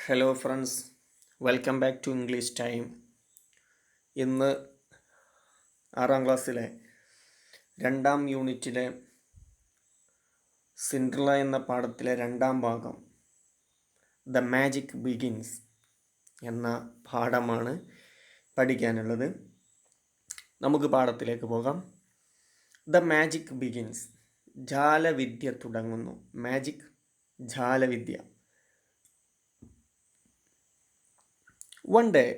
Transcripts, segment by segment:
Hello friends, welcome back to English time. ഇന്ന് 6ാം ക്ലാസ്സിലെ 2ാം യൂണിറ്റിലെ സിൻഡ്രല്ല എന്ന പാഠത്തിലെ 2ാം ഭാഗം ദ മാജിക് ബിഗിൻസ് എന്ന പാഠമാണ് പഠിക്കാനുള്ളത്. നമുക്ക് പാഠത്തിലേക്ക് പോകാം. ദ മാജിക് ബിഗിൻസ്, ജാലവിദ്യ തുടങ്ങുന്നു. Magic, ജാലവിദ്യ. One day,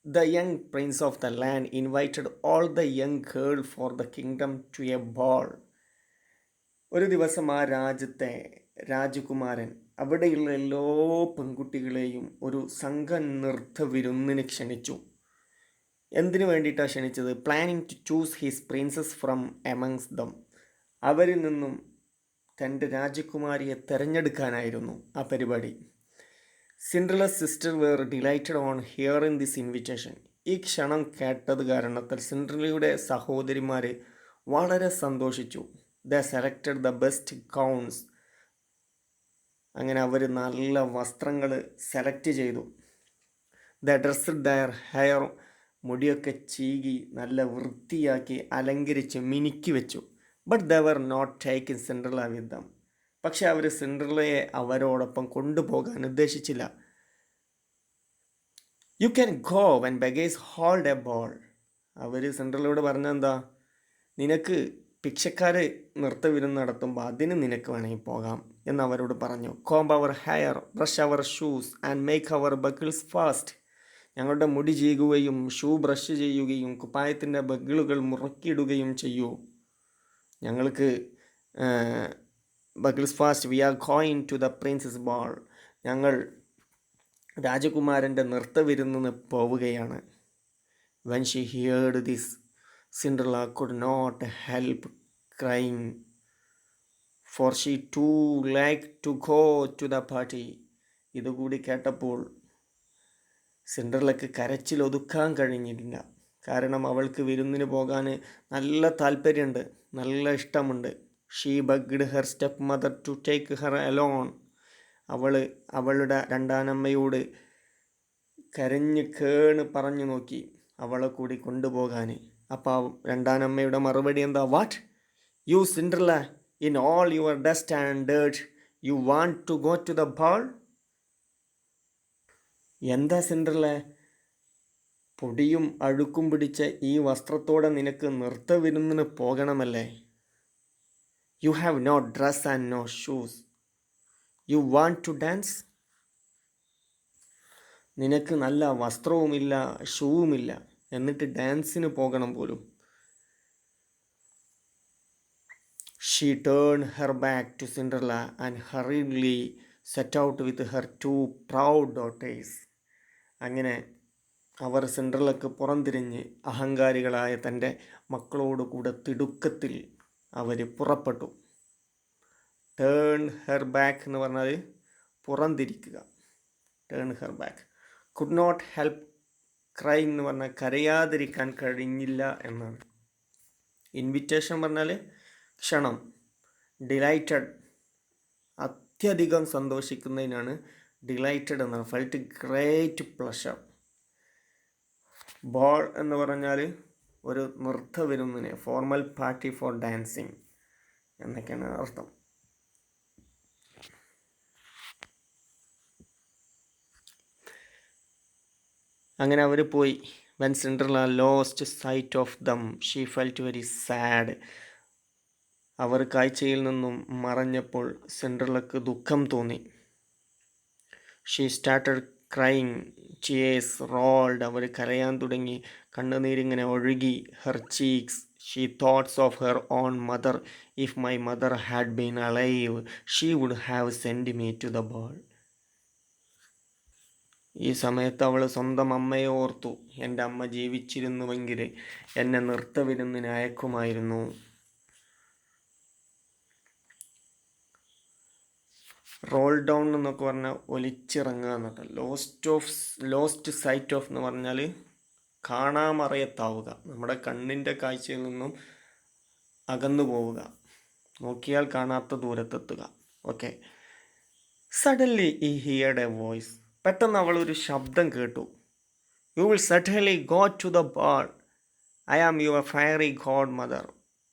the young prince of the land invited all the young girls for the kingdom to a ball. ഒരു ദിവസം ആ രാജ്യത്തെ രാജകുമാരൻ അവിടെയുള്ള എല്ലാ പെൺകുട്ടികളെയും ഒരു സംഘ നൃത്ത വിരുന്നിന് ക്ഷണിച്ചു. എന്തിനു വേണ്ടിയിട്ടാണ് ക്ഷണിച്ചത്? Planning to choose his princess from amongst them. അവരിൽ നിന്നും തൻ്റെ രാജകുമാരിയെ തിരഞ്ഞെടുക്കാനായിരുന്നു ആ പരിപാടി. Cinderella's sister were delighted on hearing this invitation. ഈ ക്ഷണം കേട്ടത് കാരണത്താൽ സിൻഡ്രല്ലയുടെ സഹോദരിമാർ വളരെ സന്തോഷിച്ചു. The selected the best gowns. അങ്ങനെ അവർ നല്ല വസ്ത്രങ്ങൾ സെലക്ട് ചെയ്തു. The dressed their hair. മുടിയൊക്കെ ചീകി നല്ല വൃത്തിയാക്കി അലങ്കരിച്ച് മിനുക്കി വെച്ചു. But the were not taking Cinderella with them. പക്ഷെ അവർ സിൻഡ്രല്ലയെ അവരോടൊപ്പം കൊണ്ടുപോകാൻ ഉദ്ദേശിച്ചില്ല. You can go when beggars hold a ball. അവർ സിൻഡ്രല്ലയോട് പറഞ്ഞെന്താ, നിനക്ക് ഭിക്ഷക്കാർ നൃത്തവിരുന്ന് നടത്തുമ്പോൾ അതിന് നിനക്ക് വേണമെങ്കിൽ പോകാം എന്ന് അവരോട് പറഞ്ഞു. Comb our hair, brush our shoes and make our buckles fast. ഞങ്ങളുടെ മുടി ചെയ്യുകയും ഷൂ ബ്രഷ് ചെയ്യുകയും കുപ്പായത്തിൻ്റെ ബക്കിളുകൾ മുറുക്കിയിടുകയും ചെയ്യൂ. ഞങ്ങൾക്ക് buckles fast, we are going to the princess ball. ഞങ്ങൾ രാജകുമാരൻ്റെ നൃത്തവിരുന്നിന് പോവുകയാണ്. When she heard this, Cinderella could not help crying, for she to like to go to the party. ഇതുകൂടി കേട്ടപ്പോൾ സിൻഡ്രല്ലയ്ക്ക് കരച്ചിൽ ഒതുക്കാൻ കഴിഞ്ഞില്ല. കാരണം അവൾക്ക് വിരുന്നിന് പോകാൻ നല്ല താല്പര്യമുണ്ട്, നല്ല ഇഷ്ടമുണ്ട്. She begged her stepmother to take her alone. അവളുടെ രണ്ടാനമ്മയോട് കരഞ്ഞ് കേണ് പറഞ്ഞു നോക്കി അവളെ കൂടി കൊണ്ടുപോകാൻ. അപ്പോൾ രണ്ടാനമ്മയുടെ മറുപടി എന്താ? What, you Cinderella, in all your dust and dirt you want to go to the ball. എന്താ സിൻഡ്രല്ല, പൊടിയും അഴുക്കും പിടിച്ച ഈ വസ്ത്രത്തോടെ നിനക്ക് നൃത്തവിരുന്നിന് പോകണമല്ലേ? You have no dress and no shoes, you want to dance. നിനക്ക് നല്ല വസ്ത്രവുമില്ല, ഷൂവുമില്ല, എന്നിട്ട് ഡാൻസിന് പോകണം പോലും. She turn her back to Cinderella and hurriedly set out with her 2 proud daughters. അങ്ങനെ അവർ സിൻഡ്രല്ലക്ക് പുറംതിരിഞ്ഞ് അഹങ്കാരികളായ തൻ്റെ മക്കളോടുകൂടെ തിടുക്കത്തിൽ അവർ പുറപ്പെട്ടു. ടേൺ ഹെർ ബാക്ക് എന്ന് പറഞ്ഞാൽ പുറംതിരിക്കുക. Turn her back. Could not help crying എന്ന് പറഞ്ഞാൽ കരയാതിരിക്കാൻ കഴിഞ്ഞില്ല എന്നാണ്. ഇൻവിറ്റേഷൻ പറഞ്ഞാൽ ക്ഷണം. ഡിലൈറ്റഡ്, അത്യധികം സന്തോഷിക്കുന്നതിനാണ് ഡിലൈറ്റഡ് എന്നാണ്. Felt great pleasure. ബോൾ എന്ന് പറഞ്ഞാൽ ഒരു നൃത്ത വിരുന്നിന്, ഫോർമൽ പാർട്ടി ഫോർ ഡാൻസിങ് എന്നൊക്കെയാണ് അർത്ഥം. അങ്ങനെ അവർ പോയി. When Cinderella lost sight of them she felt very sad. അവർ കാഴ്ചയിൽ നിന്നും മറഞ്ഞപ്പോൾ സിൻഡ്രല്ലക്ക് ദുഃഖം തോന്നി. She started crying, tears rolled. അവർ കരയാൻ തുടങ്ങി, കണ്ണുനീരിങ്ങനെ ഒഴുകി. Her cheeks. She thoughts of her own mother. If my mother had been alive she would have send me to the ball. ഈ സമയത്ത് അവൾ സ്വന്തം അമ്മയെ ഓർത്തു. എൻ്റെ അമ്മ ജീവിച്ചിരുന്നുവെങ്കിൽ എന്നെ നൃത്തവിരുന്നിന് അയക്കുമായിരുന്നു. റോൾ ഡൗൺ എന്നൊക്കെ പറഞ്ഞാൽ ഒലിച്ചിറങ്ങുക എന്നൊക്കെ. ലോസ്റ്റ് സൈറ്റ് ഓഫ് എന്ന് പറഞ്ഞാൽ കാണാമറയത്താവുക, നമ്മുടെ കണ്ണിൻ്റെ കാഴ്ചയിൽ നിന്നും അകന്നു പോവുക, നോക്കിയാൽ കാണാത്ത ദൂരത്തെത്തുക. Okay. Suddenly he heard a voice. പെട്ടെന്ന് അവൾ ഒരു ശബ്ദം കേട്ടു. You will certainly go to the ball. I am your fairy godmother.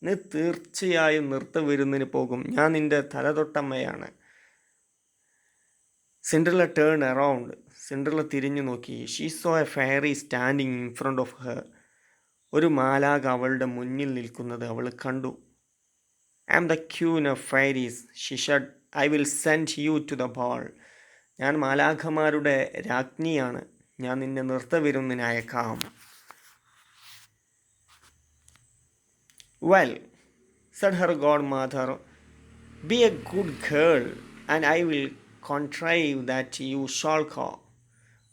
നീ തീർച്ചയായും വിരുന്നിന് പോകും. ഞാൻ നിന്റെ തലതൊട്ടമ്മയാണ്. Cinderella turn around. സിൻഡ്രല്ല തിരിഞ്ഞു നോക്കി. She saw a fairy standing in front of her. ഒരു മാലാഖ അവളുടെ മുന്നിൽ നിൽക്കുന്നത് അവൾ കണ്ടു. I am the queen of fairies she said. I will send U to the ball. ഞാൻ മാലാഖമാരുടെ രാജ്ഞിയാണ്. ഞാൻ നിന്നെ വിരുന്നിന് അയക്കാം. Well, said her godmother, be a good girl and I will contrive that you shall go.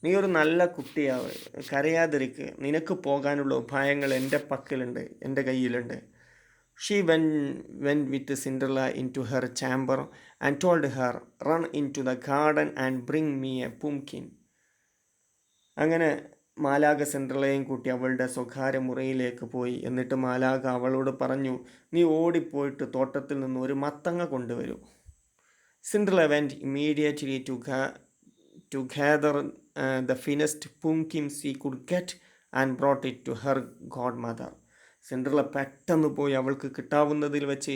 നീ ഒരു നല്ല കുട്ടിയാവ്, കരയാതിരിക്ക്. നിനക്ക് പോകാനുള്ള ഉപായങ്ങൾ എൻ്റെ പക്കലുണ്ട്, എൻ്റെ കയ്യിലുണ്ട്. She went with Cinderella into her chamber and told her, run into the garden and bring me a pumpkin. അങ്ങനെ മാലാഖ സിൻഡ്രല്ലയും കൂട്ടി അവളുടെ സ്വകാര്യ മുറിയിലേക്ക് പോയി. എന്നിട്ട് മാലാഖ അവളോട് പറഞ്ഞു, നീ ഓടിപ്പോയിട്ട് തോട്ടത്തിൽ നിന്ന് ഒരു മത്തങ്ങ കൊണ്ടുവരൂ. Cinderella went immediately to gather the finest pumpkin she could get and brought it to her godmother. Cinderella പെട്ടെന്ന് പോയി അവൾക്ക് കിട്ടാവുന്നതിൽ വെച്ച്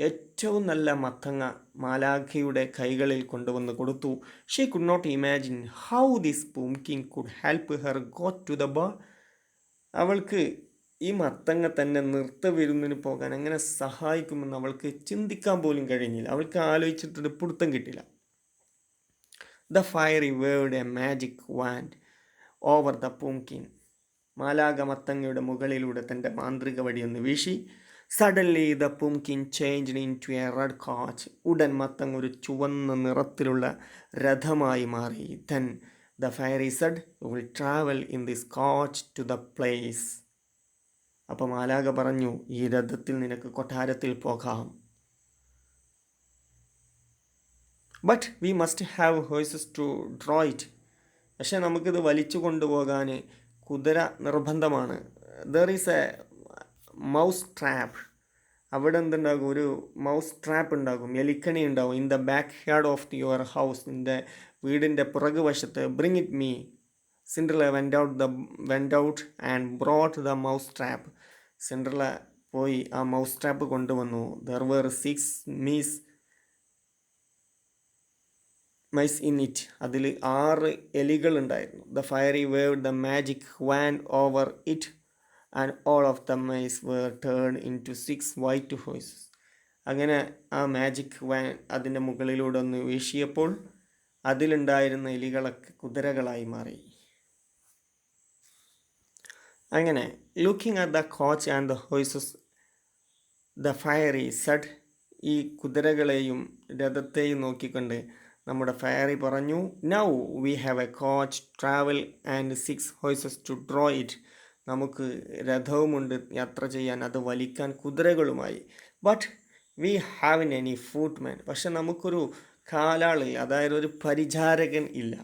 ഏറ്റവും നല്ല മത്തങ്ങ മാലാഖയുടെ കൈകളിൽ കൊണ്ടുവന്ന് കൊടുത്തു. She could not imagine how this pumpkin could help her go to the ball. അവൾക്ക് ഈ മത്തങ്ങ തന്നെ വിരുന്നിന് പോകാൻ എങ്ങനെ സഹായിക്കുമെന്ന് അവൾക്ക് ചിന്തിക്കാൻ പോലും കഴിഞ്ഞില്ല. അവൾക്ക് ആലോചിച്ചിട്ടൊരു പിടുത്തം കിട്ടില്ല. The fairy waved a magic wand over the pumpkin. മാലാഖ മത്തങ്ങയുടെ മുകളിലൂടെ തൻ്റെ മാന്ത്രിക വടിയൊന്ന് വീശി. Suddenly the pumpkin changed into a red coach. ഉടൻ മത്തങ്ങ ഒരു ചുവന്ന നിറത്തിലുള്ള രഥമായി മാറി. Then the fairy said, you will travel in this coach to the palace. അപ്പോൾ മാലാഖ പറഞ്ഞു, ഈ രഥത്തിൽ നിനക്ക് കൊട്ടാരത്തിൽ പോകാം. But we must have horses to draw it. പക്ഷെ നമുക്കിത് വലിച്ചു കൊണ്ടുപോകാൻ കുതിര നിർബന്ധമാണ്. There is a mouse trap. അവിടെ എന്തുണ്ടാകും? ഒരു മൗസ് ട്രാപ്പ് ഉണ്ടാകും, എലിക്കണി ഉണ്ടാകും. In the back yard of your house. നിൻ്റെ വീടിൻ്റെ പുറകുവശത്ത്. Bring it me. Cinderella went out and brought the mouse trap. Cinderella പോയി ആ മൗസ് ട്രാപ്പ് കൊണ്ടുവന്നു. There were 6 mice in it. അതിൽ 6 എലികൾ ഉണ്ടായിരുന്നു. The fairy waved the magic wand over it and all of the mice were turn into 6 white horses. അങ്ങനെ ആ magic van അതിൻ്റെ മുകളിലൂടെ ഒന്ന് വീശിയപ്പോൾ അതിലുണ്ടായിരുന്ന എലികളൊക്കെ കുതിരകളായി മാറി. അങ്ങനെ looking at the coach and the horses the fairy said. ഈ കുതിരകളെയും രഥത്തെയും നോക്കിക്കൊണ്ട് നമ്മുടെ ഫയറി പറഞ്ഞു, now we have a coach travel and 6 horses to draw it. നമുക്ക് രഥവുമുണ്ട് യാത്ര ചെയ്യാൻ, അത് വലിക്കാൻ കുതിരകളുമായി. But we have any footman. പക്ഷെ നമുക്കൊരു കാലാളി, അതായത് ഒരു പരിചാരകൻ ഇല്ല.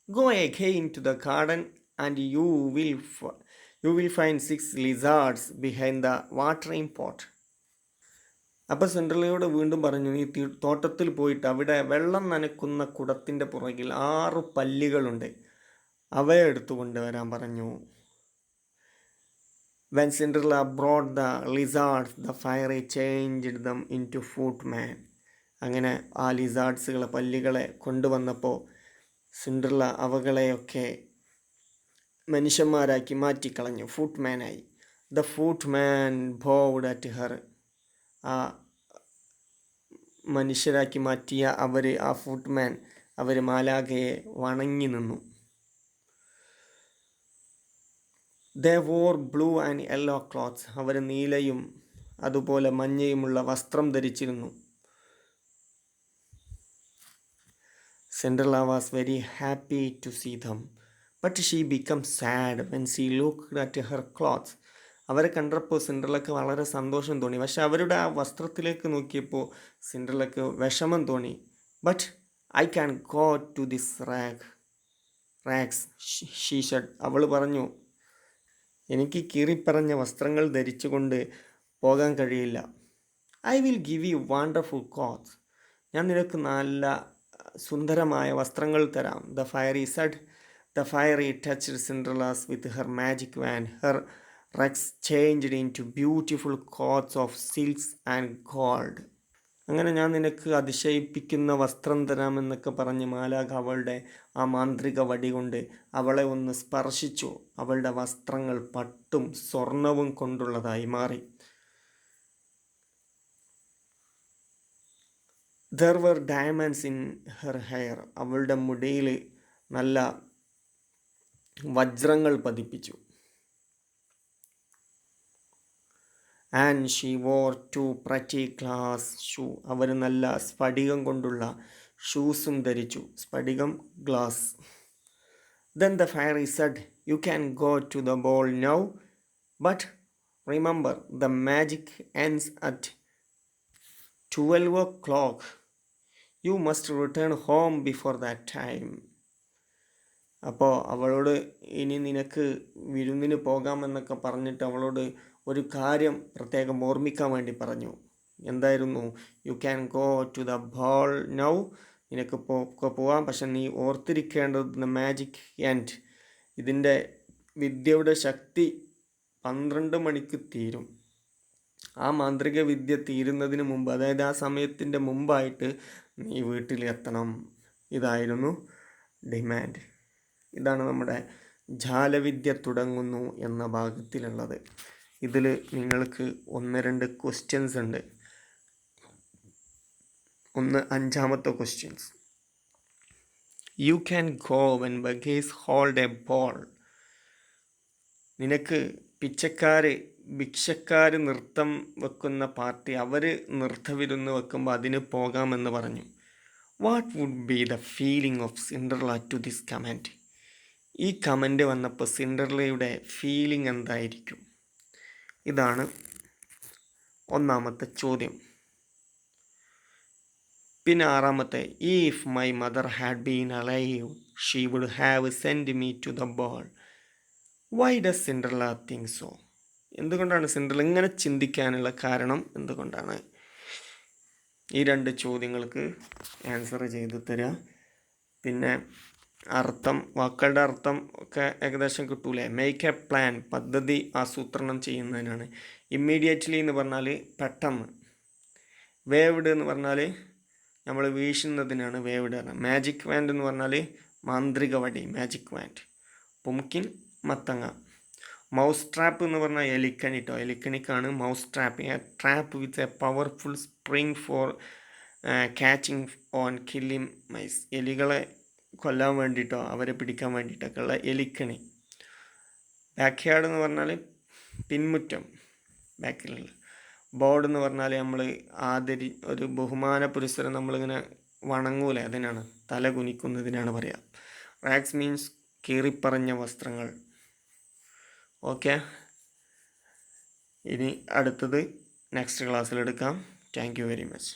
Go again to the garden and you will find 6 lizards behind the watering pot. അപ്പോൾ സിൻഡ്രല്ലയോട് വീണ്ടും പറഞ്ഞു, നീ തോട്ടത്തിൽ പോയിട്ട് അവിടെ വെള്ളം നനക്കുന്ന കുടത്തിൻ്റെ പുറകിൽ 6 പല്ലികളുണ്ട്, അവയെ എടുത്തു കൊണ്ടുവരാൻ പറഞ്ഞു. When Cinderella brought the lizards the fairy changed them into footman. അങ്ങനെ ആ ലിസാർഡ്സുകളെ, പല്ലികളെ കൊണ്ടുവന്നപ്പോൾ സിൻഡ്രല്ല അവകളെയൊക്കെ മനുഷ്യന്മാരാക്കി മാറ്റിക്കളഞ്ഞു, ഫുട്മാനായി. The footman bowed at her. ആ മനുഷ്യരാക്കി മാറ്റിയ ആ ഫുട്മാൻ അവർ മാലാഖയെ വണങ്ങി നിന്നു. They wore blue and yellow clothes. അവർ നീലയും അതുപോലെ മഞ്ഞയുമുള്ള വസ്ത്രം ധരിച്ചിരുന്നു. Cinderella was very happy to see them, but she become sad when she looked at her clothes. അവരെ കണ്ടപ്പോൾ സിൻഡ്രല്ലക്ക് വളരെ സന്തോഷം തോന്നി. പക്ഷെ അവരുടെ ആ വസ്ത്രത്തിലേക്ക് നോക്കിയപ്പോൾ സിൻഡ്രല്ലക്ക് വിഷമം തോന്നി. But I can go to this rags she said. അവൾ പറഞ്ഞു, എനിക്ക് കീറിപ്പറഞ്ഞ വസ്ത്രങ്ങൾ ധരിച്ചുകൊണ്ട് പോകാൻ കഴിയില്ല. I will give you wonderful clothes. ഞാൻ നിനക്ക് നല്ല സുന്ദരമായ വസ്ത്രങ്ങൾ തരാം. The fairy said. The fairy touched Cinderella's with her magic wand. Her rags changed into beautiful coats of silks and gold. അങ്ങനെ ഞാൻ നിനക്ക് അതിശയിപ്പിക്കുന്ന വസ്ത്രം തരാമെന്നൊക്കെ പറഞ്ഞ് മാലാഖ അവളുടെ ആ മാന്ത്രിക വടി കൊണ്ട് അവളെ ഒന്ന് സ്പർശിച്ചു. അവളുടെ വസ്ത്രങ്ങൾ പട്ടും സ്വർണവും കൊണ്ടുള്ളതായി മാറി. There were diamonds in her hair. അവളുടെ മുടിയിൽ നല്ല വജ്രങ്ങൾ പതിപ്പിച്ചു. And she wore two pretty glass shoe. അവർ നല്ല സ്ഫടികം കൊണ്ടുള്ള ഷൂസും ധരിച്ചു. സ്ഫടികം, glass. Then the fairy said, "You can go to the ball now, but remember the magic ends at 12 o'clock. You must return home before that time." അപ്പോൾ അവളോട് ഇനി നിനക്ക് വിരുന്നിന് പോകാമെന്നൊക്കെ പറഞ്ഞിട്ട് അവളോട് ഒരു കാര്യം പ്രത്യേകം ഓർമ്മിക്കാൻ വേണ്ടി പറഞ്ഞു. എന്തായിരുന്നു? You can go to the ball now. നിനക്ക് പോവാം, പക്ഷെ നീ ഓർത്തിരിക്കേണ്ടത് ദ മാജിക് എൻഡ്. ഇതിൻ്റെ വിദ്യയുടെ ശക്തി 12 മണിക്ക് തീരും. ആ മാന്ത്രിക വിദ്യ തീരുന്നതിന് മുമ്പ്, അതായത് ആ സമയത്തിൻ്റെ മുമ്പായിട്ട് നീ വീട്ടിലെത്തണം. ഇതായിരുന്നു ഡിമാൻഡ്. ഇതാണ് നമ്മുടെ ജാലവിദ്യ തുടങ്ങുന്നു എന്ന ഭാഗത്തിലുള്ളത്. ഇതിൽ നിങ്ങൾക്ക് 1-2 ക്വസ്റ്റ്യൻസ് ഉണ്ട്. ഒന്ന്, 5ാമത്തെ questions. You can go when beggars hold a ball. നിനക്ക് ഭിക്ഷക്കാർ നൃത്തം വെക്കുന്ന പാർട്ടി, അവർ നൃത്തവിരുന്ന് വെക്കുമ്പോൾ അതിന് പോകാമെന്ന് പറഞ്ഞു. What would be the feeling of Cinderella to this comment? ഈ കമൻറ്റ് വന്നപ്പോൾ സിൻഡർലയുടെ ഫീലിംഗ് എന്തായിരിക്കും? ഇതാണ് 1ാമത്തെ ചോദ്യം. പിന്നെ 6ാമത്തെ, if my mother had been alive she would have send me to the ball. Why does Cinderella think so? എന്തുകൊണ്ടാണ് സിൻഡർല ഇങ്ങനെ ചിന്തിക്കാനുള്ള കാരണം എന്തുകൊണ്ടാണ്? ഈ 2 ചോദ്യങ്ങൾക്ക് ആൻസർ ചെയ്ത് തരിക. പിന്നെ അർത്ഥം, വാക്കുകളുടെ അർത്ഥം ഒക്കെ ഏകദേശം കിട്ടൂലേ? മേക്ക് എ പ്ലാൻ, പദ്ധതി ആസൂത്രണം ചെയ്യുന്നതിനാണ്. ഇമ്മീഡിയറ്റ്ലി എന്ന് പറഞ്ഞാൽ പെട്ടെന്ന്. വേവ്ഡ് എന്ന് പറഞ്ഞാൽ നമ്മൾ വീശുന്നതിനാണ് വേവ്ഡ്. മാജിക് വാൻഡ് എന്ന് പറഞ്ഞാൽ മാന്ത്രിക വടി, മാജിക് വാൻഡ്. പുംകിൻ, മത്തങ്ങ. മൗസ് ട്രാപ്പ് എന്ന് പറഞ്ഞാൽ എലിക്കണി കേട്ടോ. എലിക്കണിക്കാണ് mouse trap. A trap with a powerful spring for catching on killing mice. എലികളെ കൊല്ലാൻ വേണ്ടിയിട്ടോ അവരെ പിടിക്കാൻ വേണ്ടിയിട്ടൊക്കെ ഉള്ള എലിക്കണി. ബാക്ക് യാർഡ് എന്ന് പറഞ്ഞാൽ പിൻമുറ്റം, ബാക്കിലുള്ള. ബോർഡ് എന്ന് പറഞ്ഞാൽ നമ്മൾ ഒരു ബഹുമാന പുരസ്സരം നമ്മളിങ്ങനെ വണങ്ങൂലേ, അതിനാണ്, തല കുനിക്കുന്നതിനാണ് പറയുക. റാക്സ് മീൻസ് കീറിപ്പറഞ്ഞ വസ്ത്രങ്ങൾ. ഓക്കെ, ഇനി അടുത്തത് നെക്സ്റ്റ് ക്ലാസ്സിലെടുക്കാം. Thank you very much.